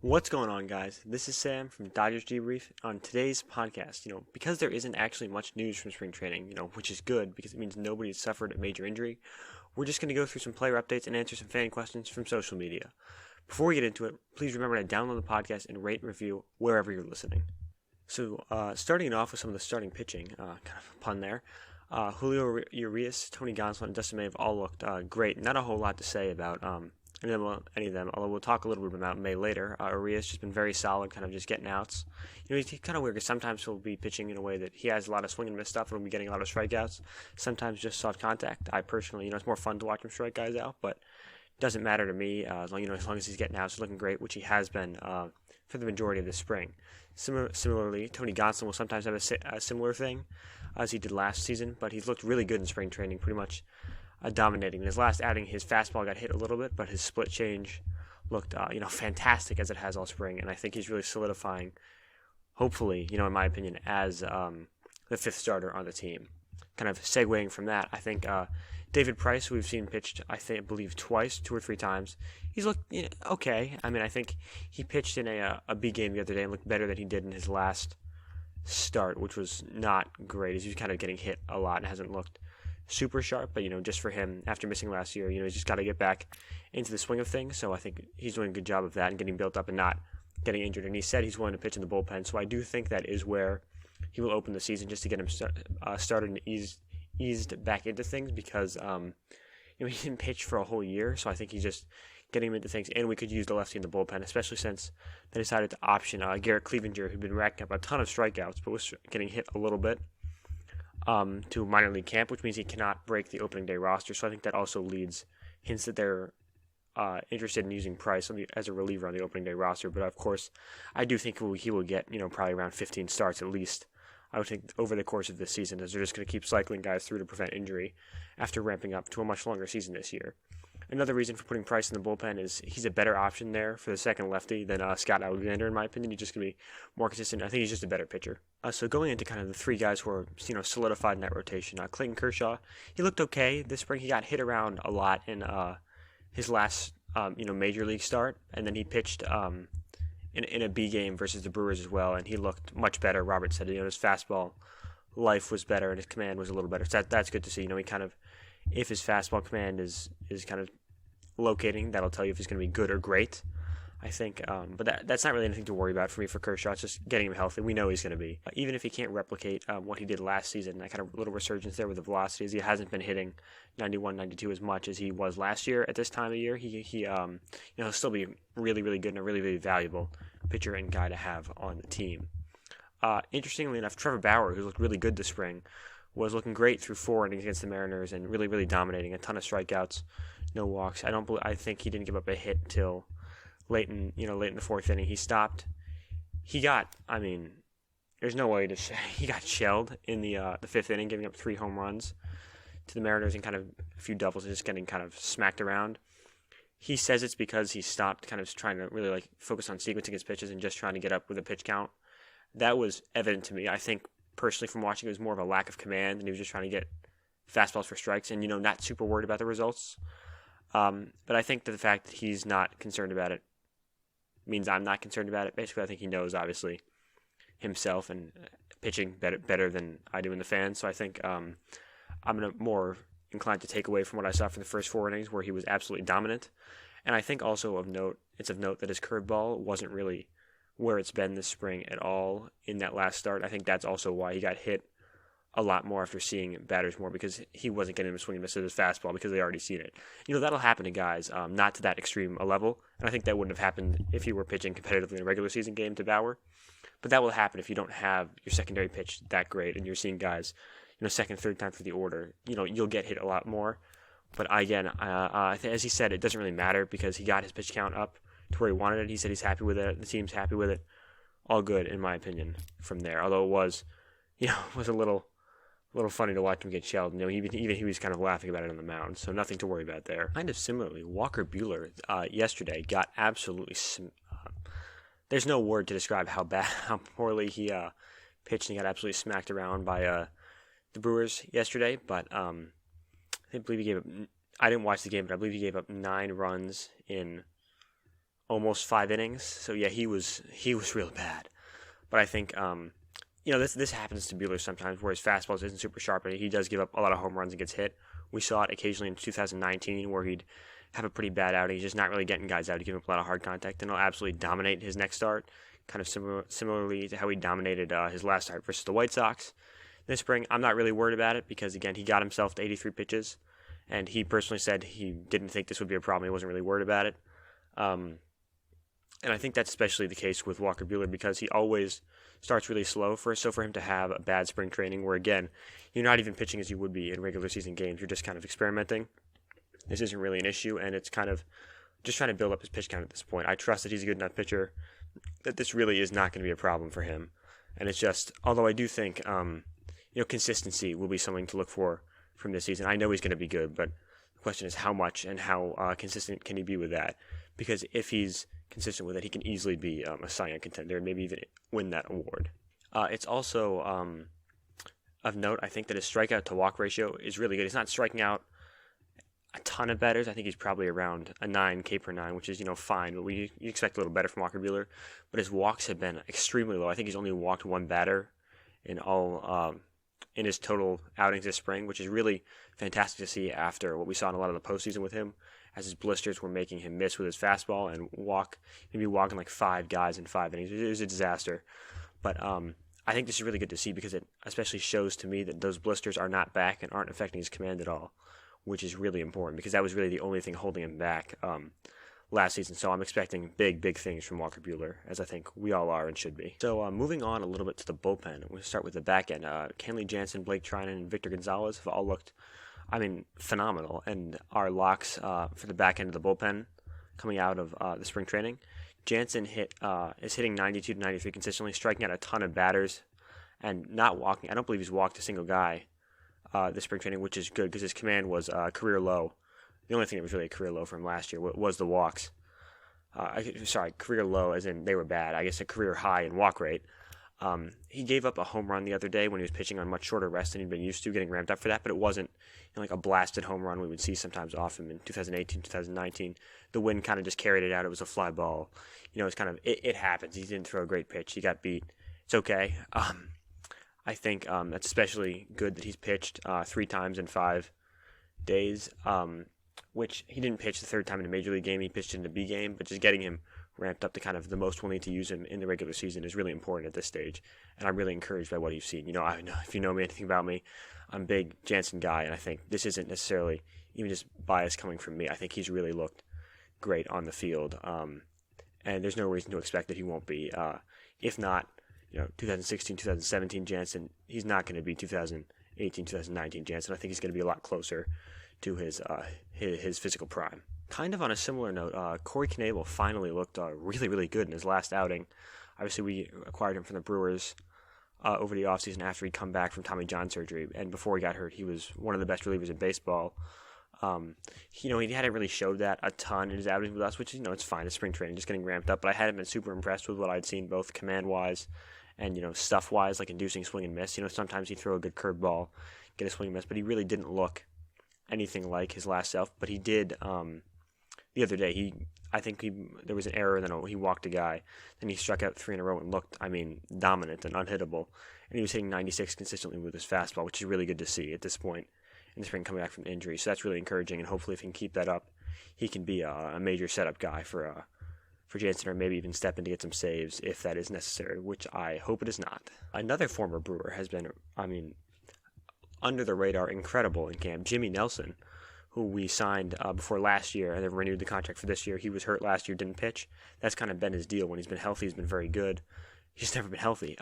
What's going on, guys? This is Sam from Dodgers Debrief. On today's podcast, because there isn't actually much news from spring training, which is good because it means nobody has suffered a major injury, we're just going to go through some player updates and answer some fan questions from social media. Before we get into it, please remember to download the podcast and rate and review wherever you're listening. So, starting it off with some of the starting pitching, kind of a pun there. Julio Urias, Tony Godson, and Dustin May have all looked great. Not a whole lot to say about any of them, although we'll talk a little bit about May later. Urias just been very solid, kind of just getting outs. He's kind of weird because sometimes he'll be pitching in a way that he has a lot of swing and miss stuff and will be getting a lot of strikeouts. Sometimes just soft contact. I personally, it's more fun to watch him strike guys out, but it doesn't matter to me as long as he's getting outs, looking great, which he has been for the majority of this spring. Similarly, Tony Godson will sometimes have a similar thing as he did last season, but he's looked really good in spring training, pretty much dominating. In his last outing, his fastball got hit a little bit, but his split change looked, fantastic as it has all spring, and I think he's really solidifying, hopefully, in my opinion, as the fifth starter on the team. Kind of segueing from that, I think David Price, who we've seen pitched, I believe twice, 2 or 3 times, he's looked okay. I think he pitched in a big game the other day and looked better than he did in his last start, which was not great, as he was kind of getting hit a lot and hasn't looked super sharp, but just for him, after missing last year, he's just got to get back into the swing of things, so I think he's doing a good job of that and getting built up and not getting injured, and he said he's willing to pitch in the bullpen, so I do think that is where he will open the season, just to get him started and eased back into things, because he didn't pitch for a whole year, so I think he's just getting him into things, and we could use the lefty in the bullpen, especially since they decided to option Garrett Cleavinger, who'd been racking up a ton of strikeouts, but was getting hit a little bit, to minor league camp, which means he cannot break the opening day roster. So I think that also hints that they're interested in using Price as a reliever on the opening day roster. But of course, I do think he will get probably around 15 starts at least. I would think over the course of this season, as they're just going to keep cycling guys through to prevent injury after ramping up to a much longer season this year. Another reason for putting Price in the bullpen is he's a better option there for the second lefty than Scott Alexander, in my opinion. He's just going to be more consistent. I think he's just a better pitcher. So going into kind of the 3 guys who are solidified in that rotation, Clayton Kershaw, he looked okay this spring. He got hit around a lot in his last major league start, and then he pitched in a B game versus the Brewers as well, and he looked much better. Robert said his fastball life was better and his command was a little better. So that's good to see. He kind of, if his fastball command is kind of locating, that'll tell you if he's going to be good or great, I think. But that's not really anything to worry about for me for Kershaw. It's just getting him healthy. We know he's going to be. Even if he can't replicate what he did last season, that kind of little resurgence there with the velocities, he hasn't been hitting 91, 92 as much as he was last year at this time of year. He'll still be really, really good and a really, really valuable pitcher and guy to have on the team. Interestingly enough, Trevor Bauer, who looked really good this spring, was looking great through 4 innings against the Mariners and really, really dominating. A ton of strikeouts, no walks. I think he didn't give up a hit till late in the 4th inning. He stopped. There's no way to say he got shelled in the 5th inning, giving up 3 home runs to the Mariners and kind of a few doubles and just getting kind of smacked around. He says it's because he stopped kind of trying to really focus on sequencing his pitches and just trying to get up with a pitch count. That was evident to me. I think personally from watching, it was more of a lack of command, and he was just trying to get fastballs for strikes and, not super worried about the results. But I think that the fact that he's not concerned about it means I'm not concerned about it. Basically, I think he knows, obviously, himself and pitching better than I do in the fans. So I think I'm more inclined to take away from what I saw from the first 4 innings where he was absolutely dominant. And I think also it's of note that his curveball wasn't really where it's been this spring at all in that last start. I think that's also why he got hit a lot more after seeing batters more, because he wasn't getting him swing and miss at his fastball because they already seen it. That'll happen to guys, not to that extreme a level, and I think that wouldn't have happened if he were pitching competitively in a regular season game to Bauer. But that will happen if you don't have your secondary pitch that great and you're seeing guys, second, third time through the order. You'll get hit a lot more. But again, as he said, it doesn't really matter because he got his pitch count up to where he wanted it. He said he's happy with it. The team's happy with it. All good, in my opinion, from there. Although it was a little funny to watch him get shelled. Even he was kind of laughing about it on the mound. So nothing to worry about there. Kind of similarly, Walker Buehler yesterday got absolutely. There's no word to describe how poorly he pitched, and he got absolutely smacked around by the Brewers yesterday. But I believe he gave up. I didn't watch the game, but I believe he gave up 9 runs in almost 5 innings. So yeah, he was real bad. But I think this happens to Buehler sometimes, where his fastball isn't super sharp, and he does give up a lot of home runs and gets hit. We saw it occasionally in 2019, where he'd have a pretty bad outing. He's just not really getting guys out. He'd give up a lot of hard contact, and he'll absolutely dominate his next start, kind of similarly to how he dominated his last start versus the White Sox. This spring, I'm not really worried about it because, again, he got himself to 83 pitches, and he personally said he didn't think this would be a problem. He wasn't really worried about it. And I think that's especially the case with Walker Buehler because he always starts really slow. So for him to have a bad spring training where, again, you're not even pitching as you would be in regular season games. You're just kind of experimenting. This isn't really an issue, and it's kind of just trying to build up his pitch count at this point. I trust that he's a good enough pitcher that this really is not going to be a problem for him. And it's just, although I do think, consistency will be something to look for from this season. I know he's going to be good, but the question is how much and how consistent can he be with that? Because if he's consistent with it, he can easily be a Cy Young contender and maybe even win that award. It's also of note, I think, that his strikeout to walk ratio is really good. He's not striking out a ton of batters. I think he's probably around a 9 K per 9, which is, fine, but you expect a little better from Walker Buehler. But his walks have been extremely low. I think he's only walked one batter in all in his total outings this spring, which is really fantastic to see after what we saw in a lot of the postseason with him, as his blisters were making him miss with his fastball and maybe walking like 5 guys in 5 innings. It was a disaster. But I think this is really good to see because it especially shows to me that those blisters are not back and aren't affecting his command at all, which is really important because that was really the only thing holding him back last season. So I'm expecting big things from Walker Buehler, as I think we all are and should be. So moving on a little bit to the bullpen, we'll start with the back end. Kenley Jansen, Blake Trinan, and Victor Gonzalez have all looked, phenomenal. And our locks for the back end of the bullpen coming out of the spring training. Jansen is hitting 92 to 93 consistently, striking out a ton of batters and not walking. I don't believe he's walked a single guy this spring training, which is good because his command was career low. The only thing that was really a career low from last year was the walks. Career low as in they were bad. I guess a career high in walk rate. He gave up a home run the other day when he was pitching on much shorter rest than he'd been used to, getting ramped up for that, but it wasn't like a blasted home run we would see sometimes off him in 2018, 2019. The wind kind of just carried it out. It was a fly ball. It's kind of, it happens. He didn't throw a great pitch. He got beat. It's okay. I think that's especially good that he's pitched 3 times in 5 days, which he didn't pitch the 3rd time in a major league game. He pitched in the B game, but just getting him ramped up to kind of the most we'll need to use him in the regular season is really important at this stage, and I'm really encouraged by what you've seen. If you know me, anything about me, I'm a big Jansen guy, and I think this isn't necessarily even just bias coming from me. I think he's really looked great on the field, and there's no reason to expect that he won't be. If not, 2016, 2017 Jansen, he's not going to be 2018, 2019 Jansen. I think he's going to be a lot closer to his physical prime. Kind of on a similar note, Corey Knebel finally looked really good in his last outing. Obviously, we acquired him from the Brewers over the offseason after he'd come back from Tommy John surgery, and before he got hurt, he was one of the best relievers in baseball. He hadn't really showed that a ton in his outings with us, which, it's fine. It's spring training, just getting ramped up, but I hadn't been super impressed with what I'd seen both command-wise and, stuff-wise, like inducing swing and miss. Sometimes he'd throw a good curveball, get a swing and miss, but he really didn't look anything like his last self. But he did, the other day, there was an error, then he walked a guy, then he struck out 3 in a row and looked, dominant and unhittable. And he was hitting 96 consistently with his fastball, which is really good to see at this point in the spring coming back from injury. So that's really encouraging, and hopefully if he can keep that up, he can be a major setup guy for Jansen, or maybe even step in to get some saves if that is necessary, which I hope it is not. Another former Brewer has been, under the radar, incredible in camp. Jimmy Nelson, who we signed before last year and then renewed the contract for this year. He was hurt last year, didn't pitch. That's kind of been his deal. When he's been healthy, he's been very good. He's never been healthy.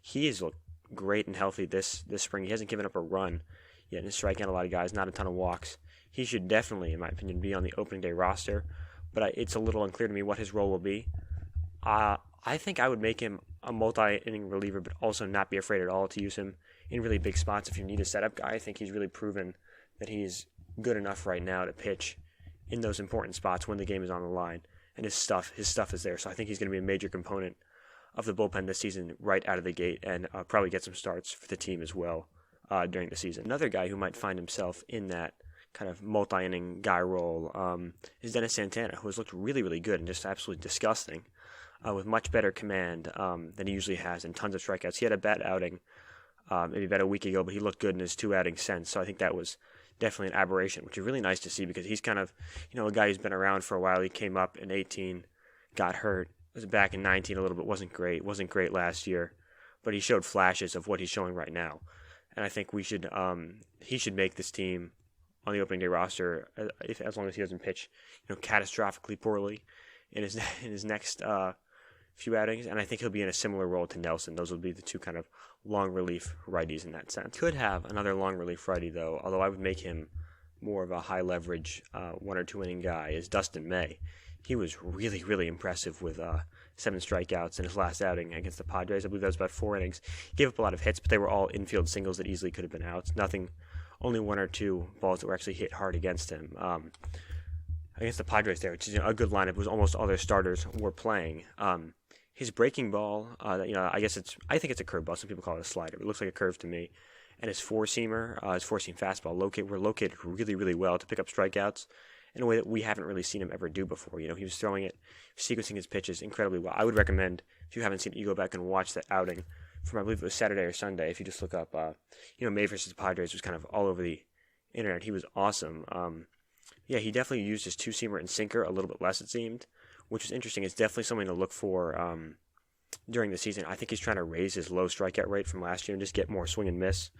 He has looked great and healthy this spring. He hasn't given up a run yet, and he's striking out a lot of guys, not a ton of walks. He should definitely, in my opinion, be on the opening day roster, but it's a little unclear to me what his role will be. I think I would make him a multi-inning reliever, but also not be afraid at all to use him in really big spots if you need a setup guy. I think he's really proven that he's good enough right now to pitch in those important spots when the game is on the line, and his stuff is there. So I think he's going to be a major component of the bullpen this season right out of the gate, and probably get some starts for the team as well during the season. Another guy who might find himself in that kind of multi-inning guy role is Dennis Santana, who has looked really, really good and just absolutely disgusting, with much better command than he usually has and tons of strikeouts. He had a bad outing maybe about a week ago, but he looked good in his 2 outings since, so I think that was definitely an aberration, which is really nice to see because he's kind of, a guy who's been around for a while. He came up in 18, got hurt, was back in 19 a little bit, wasn't great last year, but he showed flashes of what he's showing right now. And I think he should make this team on the opening day roster as long as he doesn't pitch, catastrophically poorly in his next few outings. And I think he'll be in a similar role to Nelson. Those will be the 2 kind of long relief righties in that sense. Could have another long relief righty though, although I would make him more of a high leverage 1 or 2 inning guy, is Dustin May. He was really, really impressive with 7 strikeouts in his last outing against the Padres. I believe that was about 4 innings. He gave up a lot of hits, but they were all infield singles that easily could have been outs. Only 1 or 2 balls that were actually hit hard against him. Against the Padres there, which is a good lineup, was almost all their starters were playing. His breaking ball, I think it's a curveball. Some people call it a slider. It looks like a curve to me. And his four-seamer, his four-seam fastball, were located really, really well to pick up strikeouts in a way that we haven't really seen him ever do before. He was throwing it, sequencing his pitches incredibly well. I would recommend, if you haven't seen it, you go back and watch that outing from, I believe it was Saturday or Sunday. If you just look up, May versus Padres was kind of all over the internet. He was awesome. He definitely used his two-seamer and sinker a little bit less, it seemed, which was interesting. It's definitely something to look for during the season. I think he's trying to raise his low strikeout rate from last year and just get more swing and miss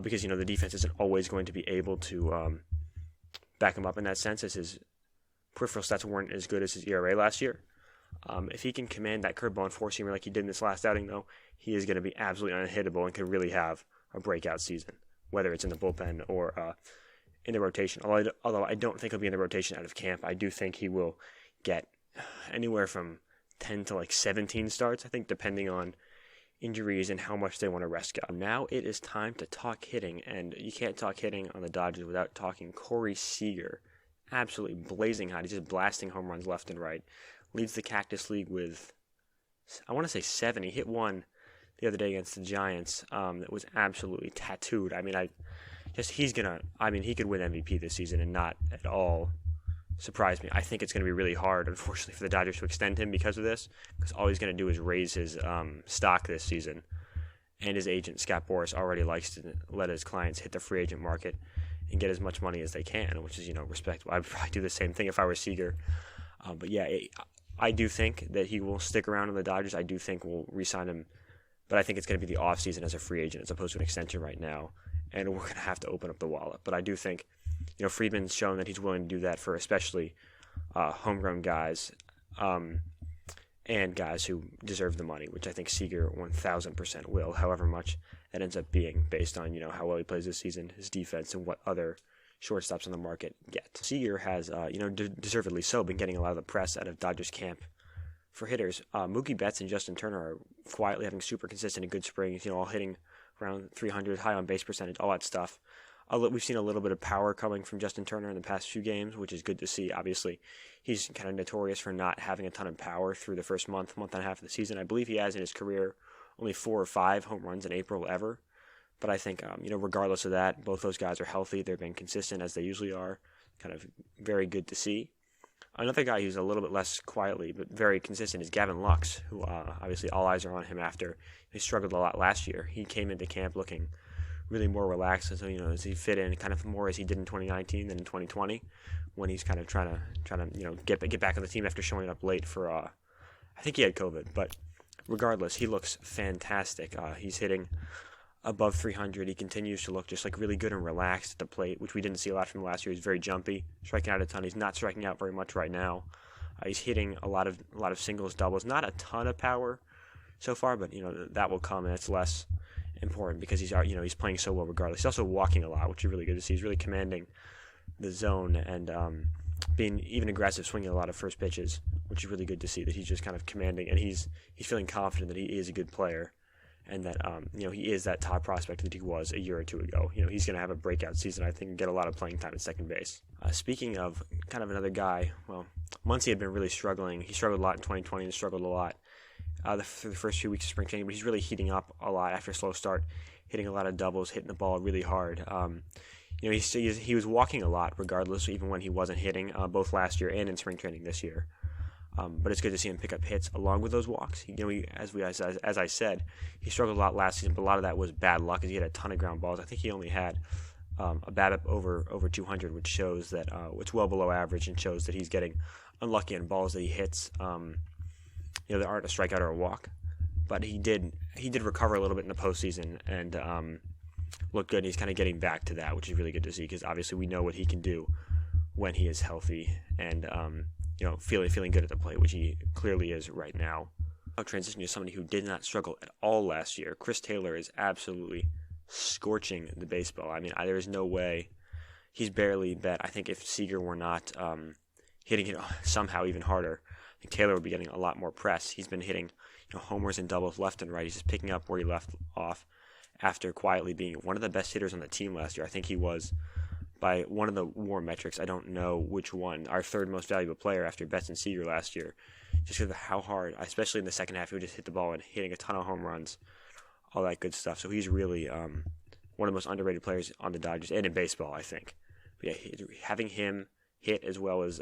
because, the defense isn't always going to be able to back him up in that sense, as his peripheral stats weren't as good as his ERA last year. If he can command that curveball and four-seamer like he did in this last outing, though, he is going to be absolutely unhittable and could really have a breakout season, whether it's in the bullpen or in the rotation. Although I don't think he'll be in the rotation out of camp, I do think he will get anywhere from 10 to 17 starts, I think, depending on injuries and how much they want to rest guys. Now it is time to talk hitting, and you can't talk hitting on the Dodgers without talking Corey Seager. Absolutely blazing hot. He's just blasting home runs left and right. Leads the Cactus League with, I want to say 7. He hit one the other day against the Giants that was absolutely tattooed. He could win MVP this season and not at all surprise me. I think it's going to be really hard, unfortunately, for the Dodgers to extend him because of this, because all he's going to do is raise his stock this season. And his agent, Scott Boras, already likes to let his clients hit the free agent market and get as much money as they can, which is, respectable. I would probably do the same thing if I were Seager. I do think that he will stick around in the Dodgers. I do think we'll re-sign him, but I think it's going to be the offseason as a free agent as opposed to an extension right now, and we're going to have to open up the wallet. But I do think, Friedman's shown that he's willing to do that for especially homegrown guys and guys who deserve the money, which I think Seager 1,000% will, however much that ends up being based on, how well he plays this season, his defense, and what other shortstops on the market get. Seager has, deservedly so, been getting a lot of the press out of Dodgers camp for hitters. Mookie Betts and Justin Turner are quietly having super consistent and good springs, all hitting around 300, high on base percentage, all that stuff. We've seen a little bit of power coming from Justin Turner in the past few games, which is good to see. Obviously, he's kind of notorious for not having a ton of power through the first month and a half of the season. I believe he has in his career only 4 or 5 home runs in April ever. But I think, regardless of that, both those guys are healthy. They've been consistent as they usually are. Kind of very good to see. Another guy who's a little bit less quietly but very consistent is Gavin Lux, who obviously all eyes are on him after he struggled a lot last year. He came into camp looking really more relaxed, so as he fit in kind of more as he did in 2019 than in 2020, when he's kind of trying to get back on the team after showing up late for I think he had COVID. But regardless, he looks fantastic. He's hitting above 300. He continues to look just really good and relaxed at the plate, which we didn't see a lot from last year. He's very jumpy, striking out a ton. He's not striking out very much right now. He's hitting a lot of singles, doubles, not a ton of power so far, but that will come, and it's less important because he's playing so well regardless. He's also walking a lot, which is really good to see. He's really commanding the zone and being even aggressive, swinging a lot of first pitches, which is really good to see that he's just kind of commanding, and he's feeling confident that he is a good player. And that, he is that top prospect that he was a year or two ago. He's going to have a breakout season, I think, and get a lot of playing time at second base. Speaking of kind of another guy, Muncy had been really struggling. He struggled a lot in 2020 and struggled a lot through the first few weeks of spring training, but he's really heating up a lot after a slow start hitting a lot of doubles, hitting the ball really hard. He was walking a lot regardless, even when he wasn't hitting, both last year and in spring training this year. But it's good to see him pick up hits along with those walks. As I said, he struggled a lot last season, but a lot of that was bad luck as he had a ton of ground balls. I think he only had a BABIP over 200, which shows that it's well below average and shows that he's getting unlucky on balls that he hits. That aren't a strikeout or a walk. But he did recover a little bit in the postseason and look good. He's kind of getting back to that, which is really good to see because obviously we know what he can do when he is healthy and feeling good at the plate, which he clearly is right now. I'll transition to somebody who did not struggle at all last year. Chris Taylor is absolutely scorching the baseball. I mean, there is no way he's barely bet. I think if Seager were not hitting it somehow even harder, I think Taylor would be getting a lot more press. He's been hitting homers and doubles left and right. He's just picking up where he left off after quietly being one of the best hitters on the team last year. I think he was, by one of the WAR metrics, I don't know which one, our third most valuable player after Betts and Seager last year. Just because of how hard, especially in the second half, he would just hit the ball and hitting a ton of home runs, all that good stuff. So he's really one of the most underrated players on the Dodgers and in baseball, I think. But yeah, having him hit as well as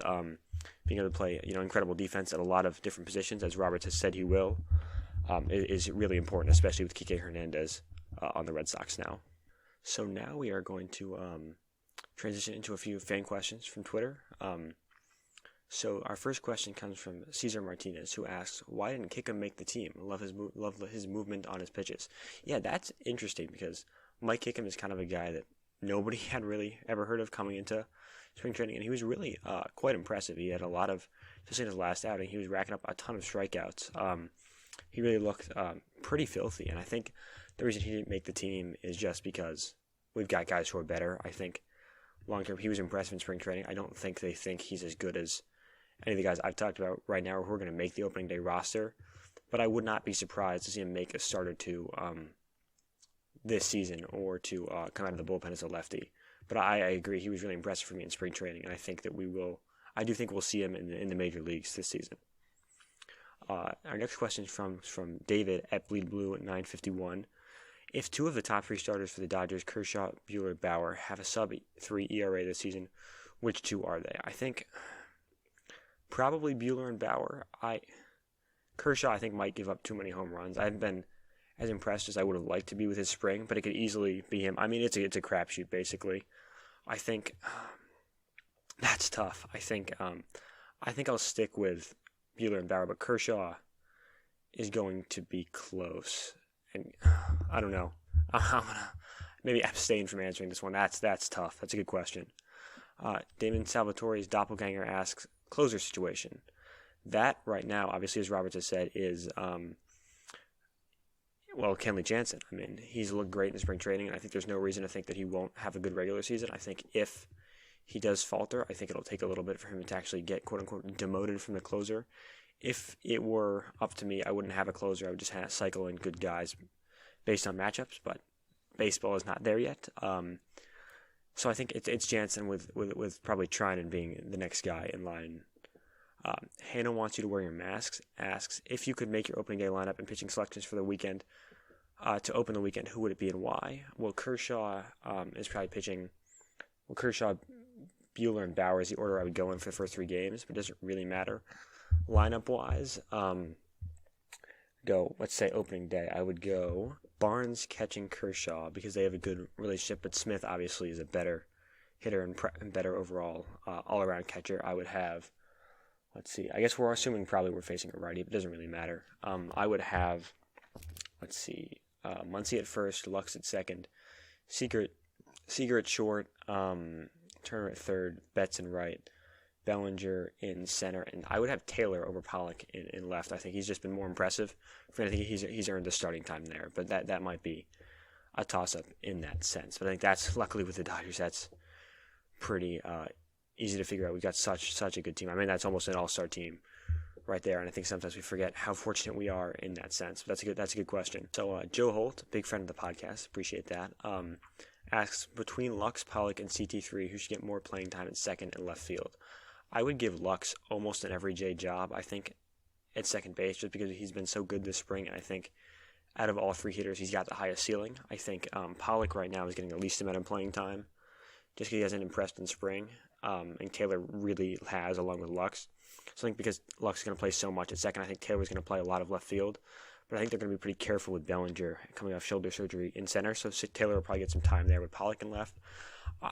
being able to play incredible defense at a lot of different positions, as Roberts has said he will, is really important, especially with Kike Hernandez on the Red Sox now. So now we are going to transition into a few fan questions from Twitter. So our first question comes from Cesar Martinez, who asks, "Why didn't Kickham make the team? Love his movement on his pitches." Yeah, that's interesting because Mike Kickham is kind of a guy that nobody had really ever heard of coming into spring training, and he was really quite impressive. He had a lot of, especially in his last outing, he was racking up a ton of strikeouts. He really looked pretty filthy, and I think the reason he didn't make the team is just because we've got guys who are better. I think long term he was impressive in spring training. I don't think they think he's as good as any of the guys I've talked about right now who are going to make the opening day roster, but I would not be surprised to see him make a start or two this season or to come out of the bullpen as a lefty. But I agree, he was really impressive for me in spring training, and I think that I do think we'll see him in the major leagues this season. Our next question is from David at Bleed Blue at 951. If two of the top three starters for the Dodgers, Kershaw, Buehler, Bauer, have a sub-3 ERA this season, which two are they? I think probably Buehler and Bauer. Kershaw, I think, might give up too many home runs. I haven't been as impressed as I would have liked to be with his spring, but it could easily be him. I mean, it's a crapshoot, basically. I think that's tough. I think I'll stick with Buehler and Bauer, but Kershaw is going to be close. And I don't know. I'm gonna maybe abstain from answering this one. That's tough. That's a good question. Damon Salvatore's doppelganger asks, closer situation. That right now, obviously, as Roberts has said, is Kenley Jansen. I mean, he's looked great in spring training, and I think there's no reason to think that he won't have a good regular season. I think if he does falter, I think it'll take a little bit for him to actually get, quote-unquote, demoted from the closer. If it were up to me, I wouldn't have a closer. I would just cycle in good guys based on matchups, but baseball is not there yet. So I think it's Jansen with probably Trinan being the next guy in line. Hannah wants you to wear your masks, asks, if you could make your opening day lineup and pitching selections for the weekend, to open the weekend, who would it be and why? Well, Kershaw is probably pitching. Well, Kershaw, Buehler, and Bauer is the order I would go in for the first three games, but it doesn't really matter lineup-wise. Let's say opening day, I would go Barnes catching Kershaw because they have a good relationship, but Smith obviously is a better hitter and better overall all-around catcher. I would have, I guess we're assuming probably we're facing a righty, but it doesn't really matter. I would have, Muncy at first, Lux at second, Seager at short, Turner at third, Betts in right, Bellinger in center, and I would have Taylor over Pollock in left. I think he's just been more impressive. I think he's earned the starting time there, but that might be a toss-up in that sense. But I think that's, luckily with the Dodgers, that's pretty easy to figure out. We've got such a good team. I mean, that's almost an all-star team right there, and I think sometimes we forget how fortunate we are in that sense. But that's a good question. So Joe Holt, big friend of the podcast, appreciate that, asks, between Lux, Pollock, and CT3, who should get more playing time at second and left field? I would give Lux almost an everyday job, I think, at second base, just because he's been so good this spring, and I think out of all three hitters, he's got the highest ceiling. I think Pollock right now is getting the least amount of playing time, just because he hasn't impressed in spring, and Taylor really has, along with Lux. So I think because Lux is going to play so much at second, I think Taylor's going to play a lot of left field. But I think they're going to be pretty careful with Bellinger coming off shoulder surgery in center, so Taylor will probably get some time there with Pollock in left.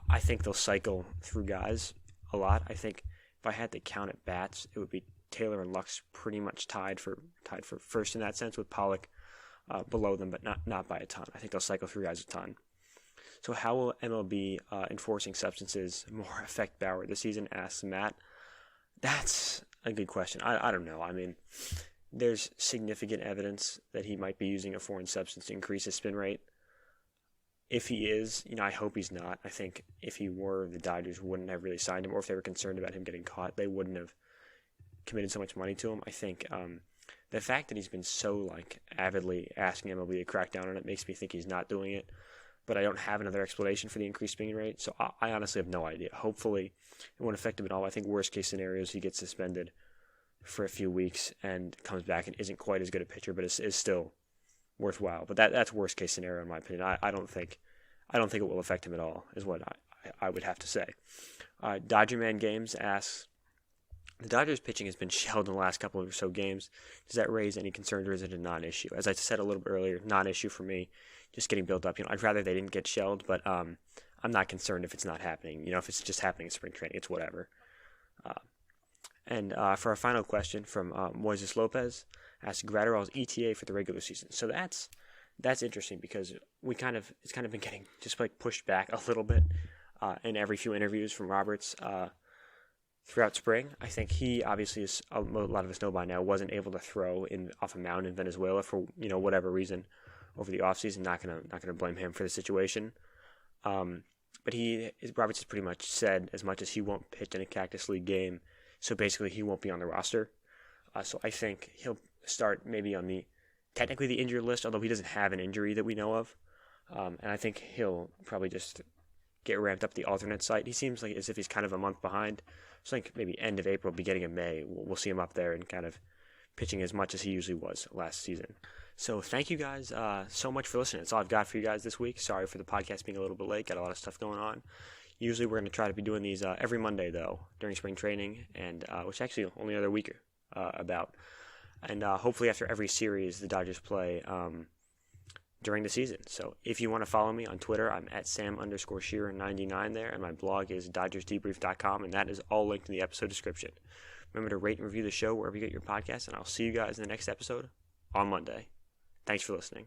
I think they'll cycle through guys a lot. I think if I had to count at bats, it would be Taylor and Lux pretty much tied for first in that sense, with Pollock below them, but not by a ton. I think they'll cycle through guys a ton. So how will MLB enforcing substances more affect Bauer this season, asks Matt. That's a good question. I don't know. I mean, there's significant evidence that he might be using a foreign substance to increase his spin rate. If he is, I hope he's not. I think if he were, the Dodgers wouldn't have really signed him, or if they were concerned about him getting caught, they wouldn't have committed so much money to him. I think the fact that he's been so avidly asking MLB to crack down on it makes me think he's not doing it. But I don't have another explanation for the increased spin rate, so I honestly have no idea. Hopefully, it won't affect him at all. I think worst case scenario is he gets suspended for a few weeks and comes back and isn't quite as good a pitcher, but is still worthwhile. But that's worst case scenario in my opinion. I don't think it will affect him at all, is what I would have to say. Dodger Man Games asks, the Dodgers pitching has been shelled in the last couple of or so games. Does that raise any concerns, or is it a non-issue? As I said a little bit earlier, non-issue for me, just getting built up. I'd rather they didn't get shelled, but I'm not concerned if it's not happening. If it's just happening in spring training, it's whatever. And for our final question from Moises Lopez, asks Gratterall's ETA for the regular season. So that's interesting because it's kind of been getting just pushed back a little bit in every few interviews from Roberts throughout spring. I think he obviously, is a lot of us know by now, wasn't able to throw off a mound in Venezuela for whatever reason over the offseason. Not gonna blame him for the situation. But Roberts has pretty much said as much as he won't pitch in a Cactus League game. So basically, he won't be on the roster. So I think he'll start maybe on technically the injured list, although he doesn't have an injury that we know of. And I think he'll probably just get ramped up the alternate site. He seems like as if he's kind of a month behind. So I think maybe end of April, beginning of May, we'll see him up there and kind of pitching as much as he usually was last season. So thank you guys so much for listening. That's all I've got for you guys this week. Sorry for the podcast being a little bit late. Got a lot of stuff going on. Usually we're going to try to be doing these every Monday, though, during spring training, and which actually only another week about. And hopefully after every series, the Dodgers play during the season. So if you want to follow me on Twitter, I'm at Sam_Shearer99 there, and my blog is DodgersDebrief.com, and that is all linked in the episode description. Remember to rate and review the show wherever you get your podcasts, and I'll see you guys in the next episode on Monday. Thanks for listening.